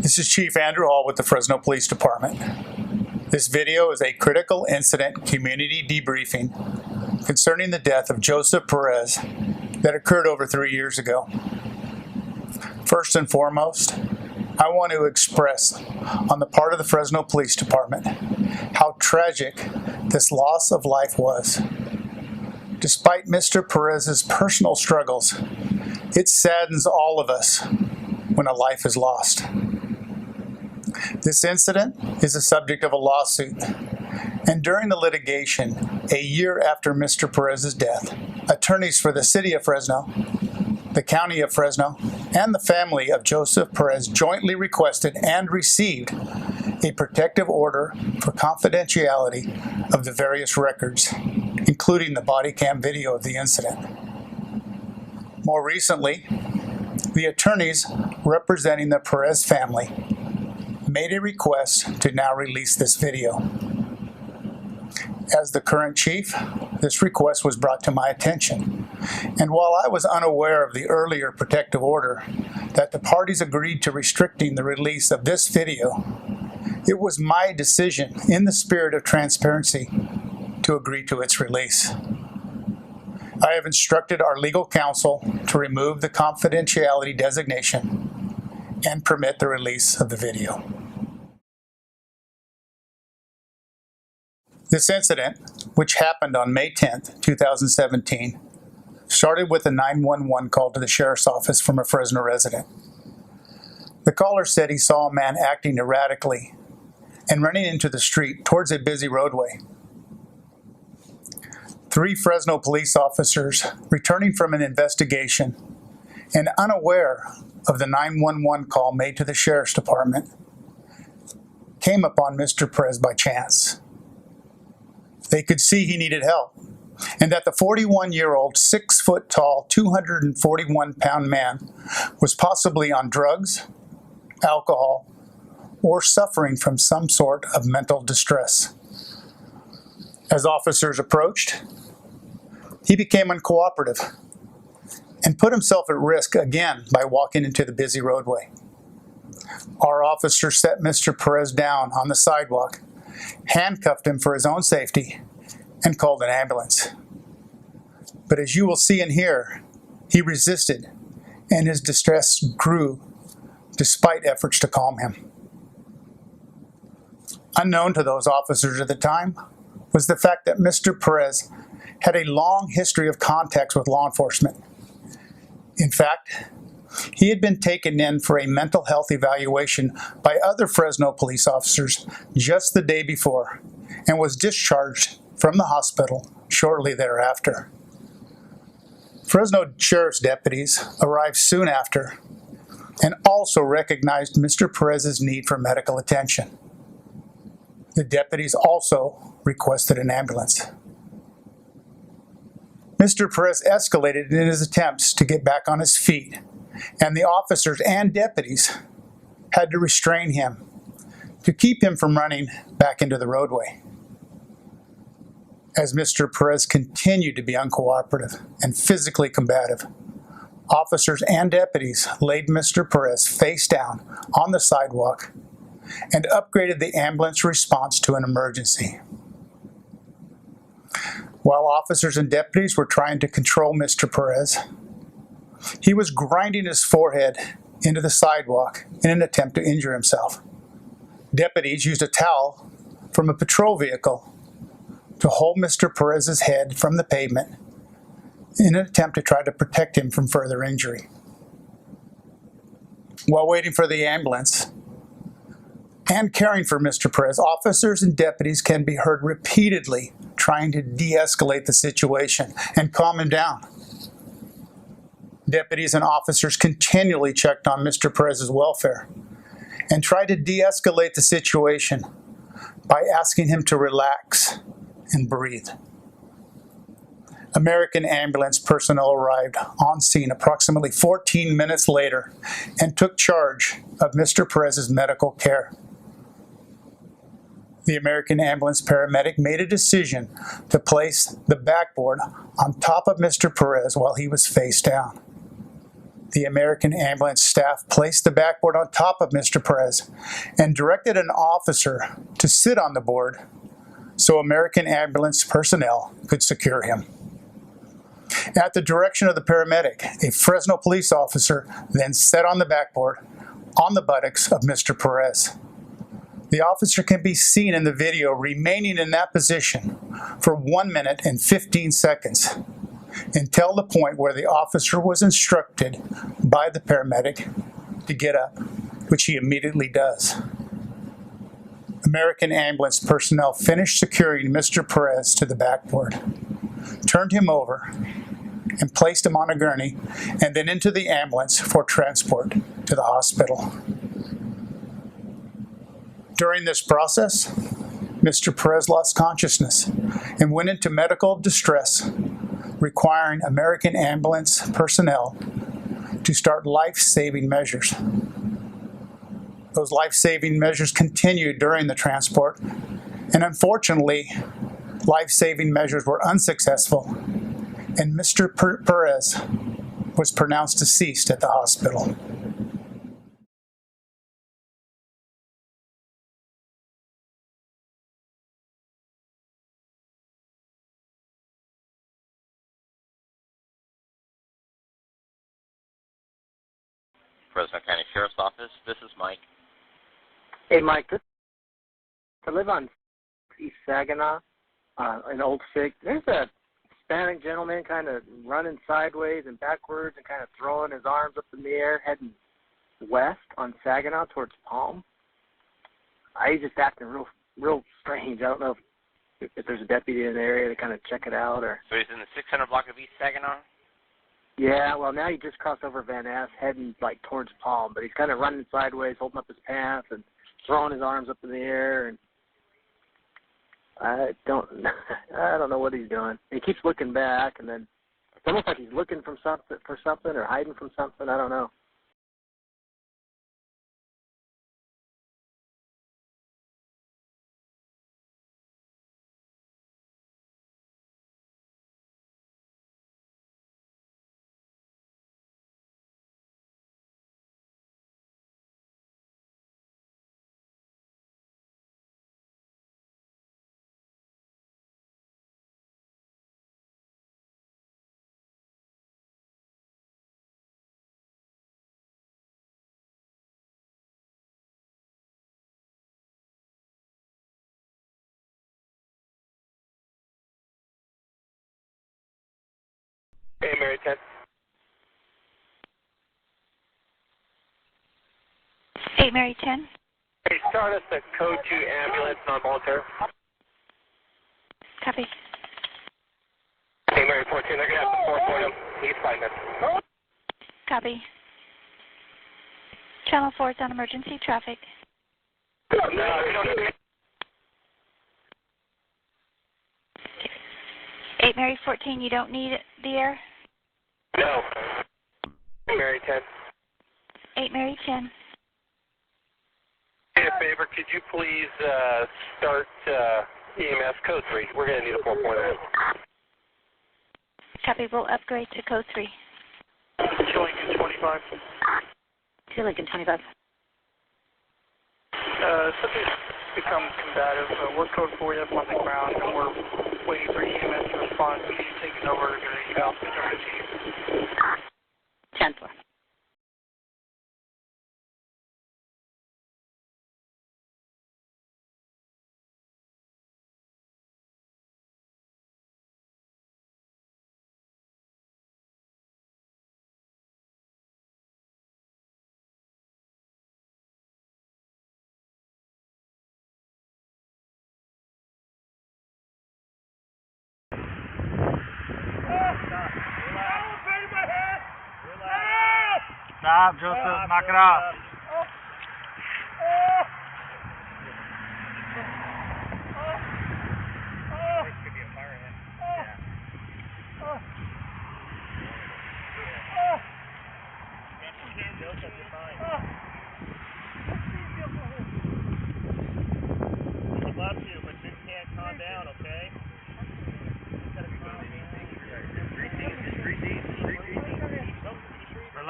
This is Chief Andrew Hall with the Fresno Police Department. This video is a critical incident community debriefing concerning the death of Joseph Perez that occurred over 3 years ago. First and foremost, I want to express on the part of the Fresno Police Department how tragic this loss of life was. Despite Mr. Perez's personal struggles, it saddens all of us when a life is lost. This incident is the subject of a lawsuit, and during the litigation, a year after Mr. Perez's death, attorneys for the City of Fresno, the County of Fresno, and the family of Joseph Perez jointly requested and received a protective order for confidentiality of the various records, including the Bodycam video of the incident. More recently, the attorneys representing the Perez family made a request to now release this video. As the current chief, this request was brought to my attention, and while I was unaware of the earlier protective order that the parties agreed to restricting the release of this video, it was my decision, in the spirit of transparency, to agree to its release. I have instructed our legal counsel to remove the confidentiality designation and permit the release of the video. This incident, which happened on May 10th, 2017, started with a 911 call to the sheriff's office from a Fresno resident. The caller said he saw a man acting erratically and running into the street towards a busy roadway. 3 Fresno police officers returning from an investigation and unaware of the 911 call made to the sheriff's department came upon Mr. Perez by chance. They could see he needed help, and that the 41-year-old, 6-foot-tall, 241-pound man was possibly on drugs, alcohol, or suffering from some sort of mental distress. As officers approached, he became uncooperative and put himself at risk again by walking into the busy roadway. Our officers set Mr. Perez down on the sidewalk, handcuffed him for his own safety, and called an ambulance. But as you will see and hear, he resisted, and his distress grew despite efforts to calm him. Unknown to those officers at the time was the fact that Mr. Perez had a long history of contacts with law enforcement. In fact, he had been taken in for a mental health evaluation by other Fresno police officers just the day before and was discharged from the hospital shortly thereafter. Fresno sheriff's deputies arrived soon after and also recognized Mr. Perez's need for medical attention. The deputies also requested an ambulance. Mr. Perez escalated in his attempts to get back on his feet, and the officers and deputies had to restrain him to keep him from running back into the roadway. As Mr. Perez continued to be uncooperative and physically combative, officers and deputies laid Mr. Perez face down on the sidewalk and upgraded the ambulance response to an emergency. While officers and deputies were trying to control Mr. Perez, he was grinding his forehead into the sidewalk in an attempt to injure himself. Deputies used a towel from a patrol vehicle to hold Mr. Perez's head from the pavement in an attempt to try to protect him from further injury. While waiting for the ambulance and caring for Mr. Perez, officers and deputies can be heard repeatedly trying to de-escalate the situation and calm him down. Deputies and officers continually checked on Mr. Perez's welfare and tried to de-escalate the situation by asking him to relax and breathe. American ambulance personnel arrived on scene approximately 14 minutes later and took charge of Mr. Perez's medical care. The American ambulance paramedic made a decision to place the backboard on top of Mr. Perez while he was face down. The American ambulance staff placed the backboard on top of Mr. Perez and directed an officer to sit on the board so American ambulance personnel could secure him. At the direction of the paramedic, a Fresno police officer then sat on the backboard on the buttocks of Mr. Perez. The officer can be seen in the video remaining in that position for 1 minute and 15 seconds until the point where the officer was instructed by the paramedic to get up, which he immediately does. American ambulance personnel finished securing Mr. Perez to the backboard, turned him over, and placed him on a gurney and then into the ambulance for transport to the hospital. During this process, Mr. Perez lost consciousness and went into medical distress, requiring American ambulance personnel to start life-saving measures. Those life-saving measures continued during the transport, and unfortunately, life-saving measures were unsuccessful, and Mr. Perez was pronounced deceased at the hospital. Fresno County Sheriff's Office. This is Mike. Hey, Mike. I live on East Saginaw, in Old Fig. There's a Hispanic gentleman kind of running sideways and backwards and kind of throwing his arms up in the air, heading west on Saginaw towards Palm. He's just acting real strange. I don't know if there's a deputy in the area to kind of check it out. Or. So he's in the 600 block of East Saginaw? Yeah, well, now he just crossed over Van Ness, heading like towards Palm, but he's kind of running sideways, holding up his pants and throwing his arms up in the air, and I don't know what he's doing. He keeps looking back, and then it's almost like he's looking for something or hiding from something. I don't know. Hey, Mary 10. Hey, Mary 10. Hey, start us a code 2 ambulance non-military. Copy. Hey, Mary 14, they're going to have to 4-point him. He's 5 minutes. Copy. Channel 4 is on emergency traffic. No, you don't need to. 8 Mary 14, you don't need the air? No. Hey, Mary 10. 8 Mary 10. Do me a favor, could you please start EMS code 3? We're going to need a 4-point. Copy, we'll upgrade to code 3. Lincoln 25. To Lincoln 25. Something's become combative. We're code 4 up on the ground, and we're waiting for EMS to respond. We need to take it over to the eval team. 10-4. Stop, Joseph. Knock it off. I'd love to, but you can't calm down, okay?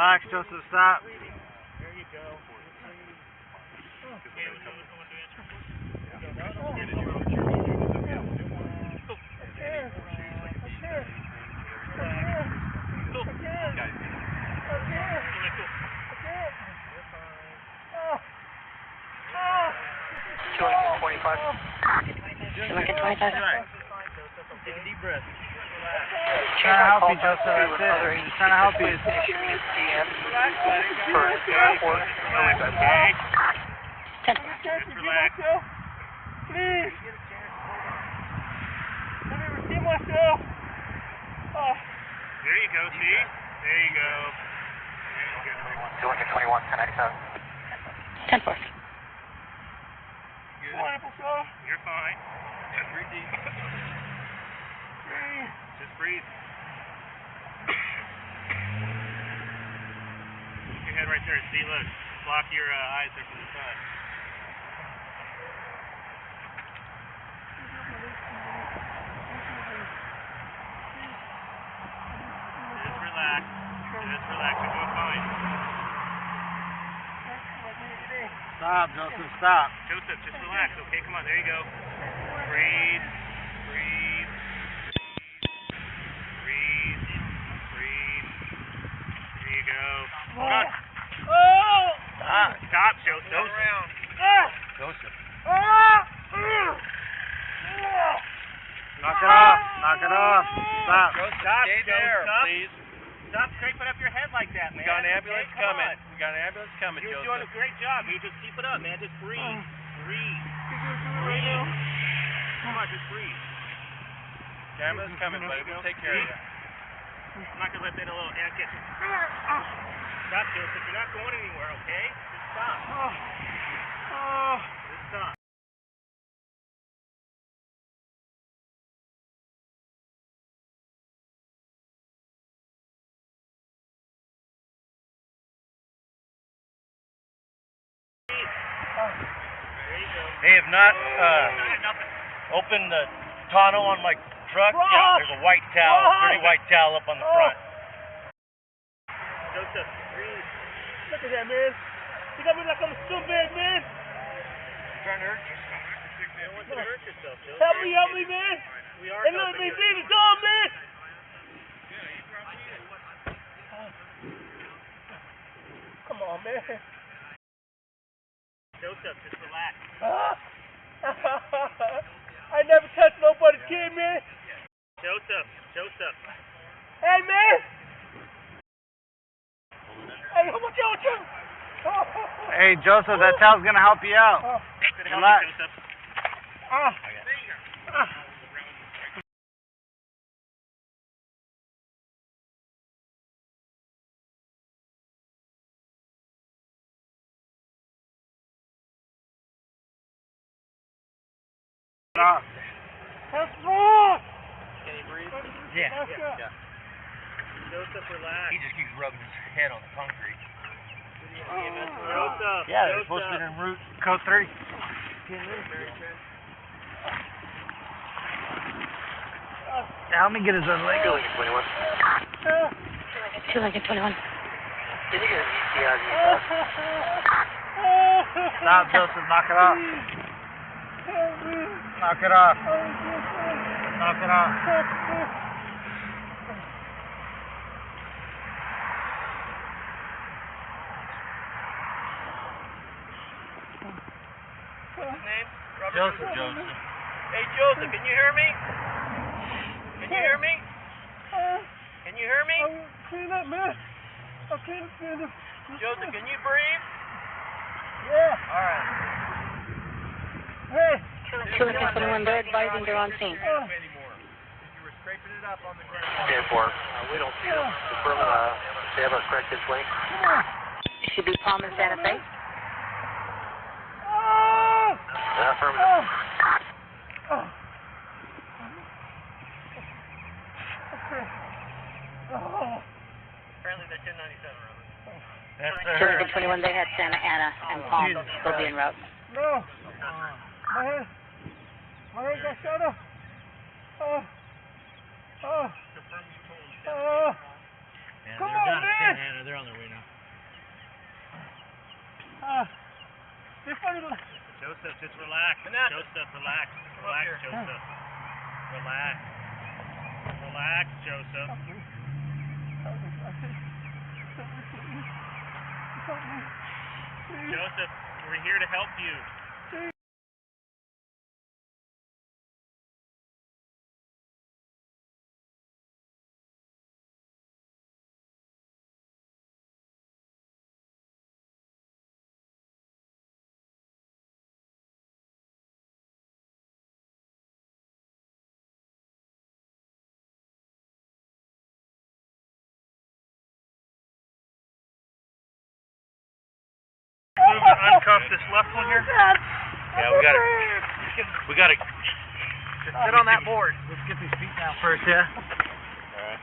Relax, Joseph, stop. There you go. You're looking 25. Take a deep breath. Trying to help you, Joseph. That's it. He's just trying to help you. Just relax. Please. Let me redeem myself. There you go, see? There you go. You're looking 21, 1097. 10-4. You're fine. Just breathe deep. Just breathe. Keep your head right there. See, look. Block your eyes there from the sun. Just relax. Just relax. You're doing fine. Stop, Joseph. Stop. Joseph, just relax. Okay, come on. There you go. Breathe. Breathe. Breathe. Breathe. There you go. Hold on. Stop. Stop, Joseph. Turn around. Joseph. Knock it off. Knock it off. Stop. Stop, Stay there, Joseph. please. Stop scraping up your head like that, man. We got an ambulance Okay, come coming. on. We got an ambulance coming, You're Joseph. doing a great job. You just keep it up, man. Just breathe. Breathe. Breathe. Come on, just breathe. The ambulance coming, buddy. We'll take care of you. I'm not going to let that little ant get... Stop, Joseph. You're not going anywhere, okay? Just stop. Just stop. They have not opened the tonneau on my truck. Yeah, there's a white towel, dirty white towel up on the front. Joseph, breathe. Look at that, man. You got me like I'm a scumbag, man. Trying to hurt you. You don't want you to hurt yourself, Joseph. Help me, man. We are And look, helping they you. did it, dog, man. Come on, man. Joseph, just relax. I never touched nobody's kid, man. Joseph, Joseph. Hey, man. Hey, what y'all doing? Hey, Joseph, that towel's going to help you out. Relax. Joseph. Stop. What's wrong? Can you breathe? Yeah. Joseph, relax. He just keeps rubbing his head on the concrete. Joseph. Yeah, they're Joseph. supposed to be in route code 3. Yeah, let me get his other leg. You're looking 21. 2 Lincoln 21. Can you get an ECR? Stop, Joseph. Knock it off. Knock it off. Knock it off. What's his name? Robert Joseph. Hey, Joseph, can you hear me? Can you hear me? Can you hear me? Clean up, man. I can't stand up. Joseph, can you breathe? Yeah. All right. Hey. 2 Lincoln 21, they're advising they're on scene. Anymore. You were scraping it up on the ground. 10-4. We don't see them. Confirm they have a corrected link. It should be Palm and Santa Fe. Affirmative. Apparently they're 1097 road. That's 2 Lincoln 21, they had Santa Ana and Palm. They'll be en route. No. My head got shut up. Yeah, Come they're on, down man. at Santa Ana. They're on their way now. Joseph, just relax. Joseph, relax. Relax, Joseph. Relax. Relax, Joseph. Joseph, we're here to help you. Move to uncuff this left one here. Yeah, We gotta sit on that board. let's get his feet down first, yeah? Alright.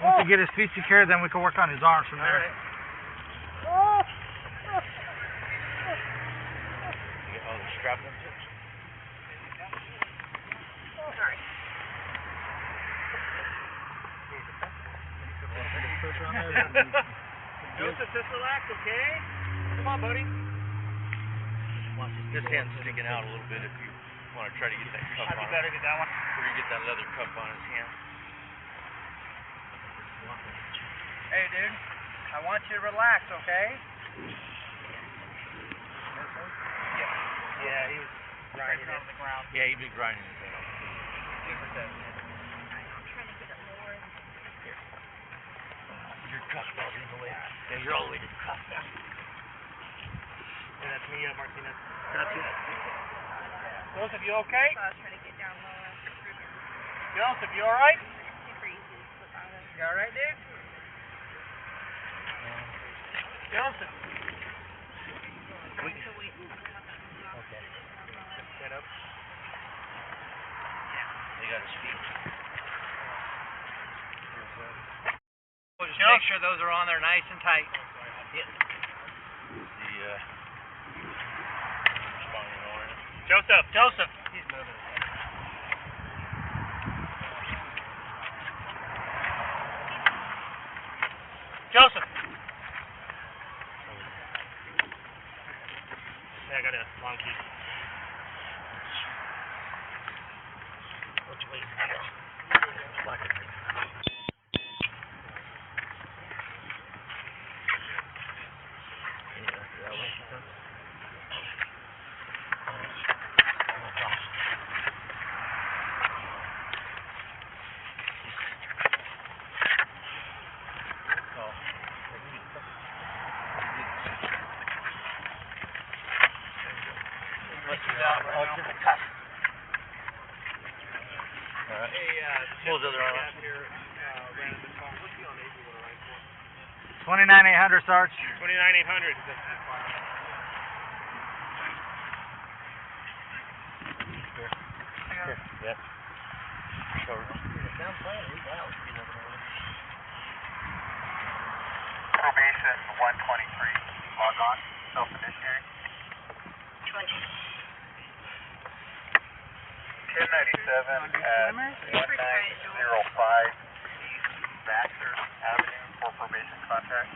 Once we get his feet secured, then we can work on his arms from there. Alright. You get all the strap ones too? Joseph, just relax, okay? Come on, buddy. This hand's sticking out a little bit if you want to try to get that cuff I'd be on better it. get that one. Or you get that leather cuff on his hand. Hey, dude. I want you to relax, okay? Yeah, he was grinding on the ground. Yeah, he'd been grinding his head off. Your cuff all in the way. Yeah, you're all the way to the cuff now. Yeah, that's me, Martinez. Got you. Joseph, you okay? Joseph, you alright? You alright, dude? Joseph. Okay. Get up. They got his feet. Just make sure those are on there nice and tight. Joseph. He's moving. Joseph. Yeah, I got a long key. Which way is it? Lock it. What was the other arm? 29,800, Sarge. 29,800. Yep. Probation 123. Log on. Self-initiate. 1097 at 1905 Baxter Avenue for probation contact.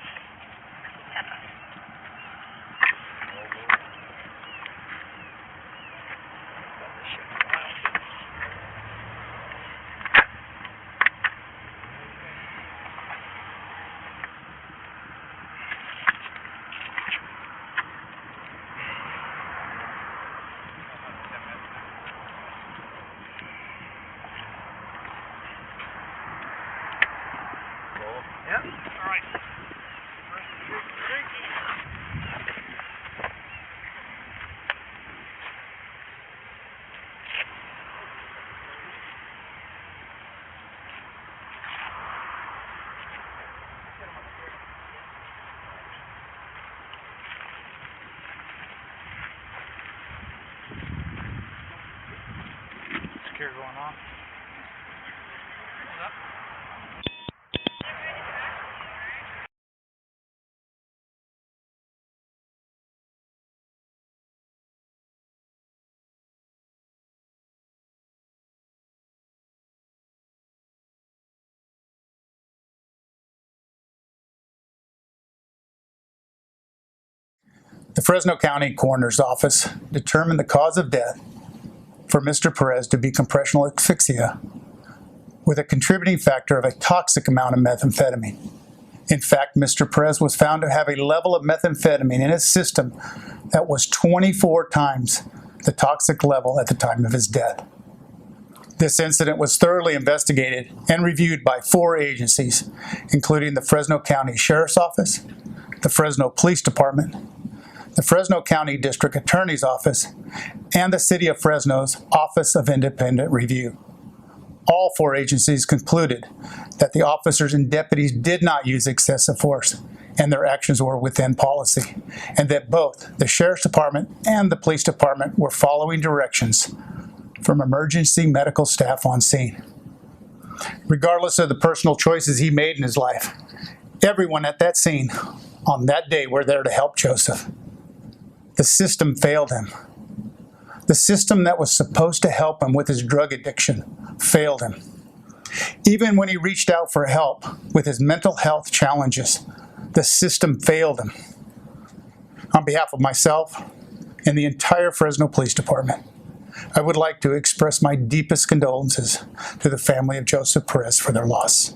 Yep. All right. Secure going on. The Fresno County Coroner's Office determined the cause of death for Mr. Perez to be compressional asphyxia with a contributing factor of a toxic amount of methamphetamine. In fact, Mr. Perez was found to have a level of methamphetamine in his system that was 24 times the toxic level at the time of his death. This incident was thoroughly investigated and reviewed by 4 agencies, including the Fresno County Sheriff's Office, the Fresno Police Department, the Fresno County District Attorney's Office, and the City of Fresno's Office of Independent Review. All 4 agencies concluded that the officers and deputies did not use excessive force and their actions were within policy, and that both the Sheriff's Department and the Police Department were following directions from emergency medical staff on scene. Regardless of the personal choices he made in his life, everyone at that scene on that day were there to help Joseph. The system failed him. The system that was supposed to help him with his drug addiction failed him. Even when he reached out for help with his mental health challenges, the system failed him. On behalf of myself and the entire Fresno Police Department, I would like to express my deepest condolences to the family of Joseph Perez for their loss.